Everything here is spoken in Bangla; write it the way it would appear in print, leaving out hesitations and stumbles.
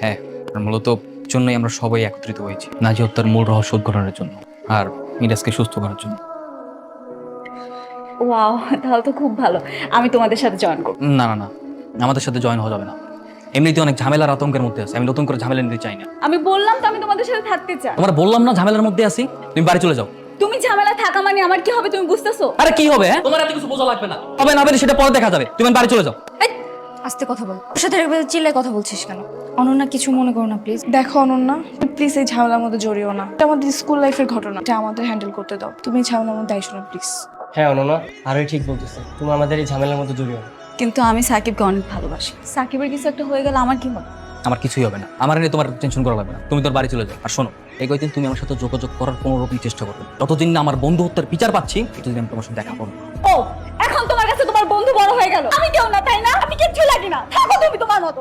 হ্যাঁ, আর মূলত জন্যই আমরা সবাই একত্রিত হয়েছি নাজি হত্যার মূল রহস্য উদ্ঘাটনের জন্য আর মিরাজকে সুস্থ করার জন্য। ওয়াও, তাহলে তো খুব ভালো। আমি তোমাদের সাথে জয়েন করব। না না না, আমাদের সাথে জয়েন হওয়া যাবে না। এমনিতে অনেক ঝামেলার আতঙ্কের মধ্যে আছে, আমি নতুন করে ঝামেলা নিতে চাই না। আমি বললাম তো আমি তোমাদের সাথে থাকতে চাই। তোমার বললাম না ঝামেলার মধ্যে আছি, তুমি বাড়ি চলে যাও। তুমি ঝামেলা থাকা মানে আমার কি হবে তুমি বুঝতেছো? আরে কি হবে? হ্যাঁ, তোমার এত কিছু বোঝা লাগবে না। হবে না হবে সেটা পরে দেখা যাবে, তুমি বাড়ি চলে যাও। এই, আস্তে কথা বল। ওর সাথে এভাবে চিল্লায় কথা বলছিস কেন? অনন্যা, কিছু মনে করো না প্লিজ। দেখো অনন্যা, প্লিজ এই ঝামেলার মধ্যে জড়িও না। এটা আমাদের স্কুল লাইফের ঘটনা, এটা আমাদের হ্যান্ডেল করতে দাও। তুমি এই ঝামেলার মধ্যে আইসো না প্লিজ। হ্যাঁ অনন্যা, আরোই ঠিক বলতেছে, তুমি আমাদের এই ঝামেলার মধ্যে জড়িও না। কিন্তু আমি সাকিবকে অনেক ভালোবাসি। সাকিবের কিছু একটা হয়ে গেলে আমার কি হবে? আমার কিছুই হবে না, আমার নিয়ে তোমার টেনশন করা লাগবে না। তুমি তোর বাড়ি চলে যাও। আর শোনো, এই কয়েকদিন তুমি আমার সাথে যোগাযোগ করার কোনো রকম চেষ্টা করবে। যতদিন না আমার বন্ধু হত্যার বিচার পাচ্ছি ততদিন আমি তোমার সাথে দেখা করবো। ও, এখন তোমার কাছে তোমার বন্ধু বড় হয়ে গেল। আমি কেউ না, তাই না? আমি কিচ্ছু লাগি না, থাকো তুমি তোমার মতো।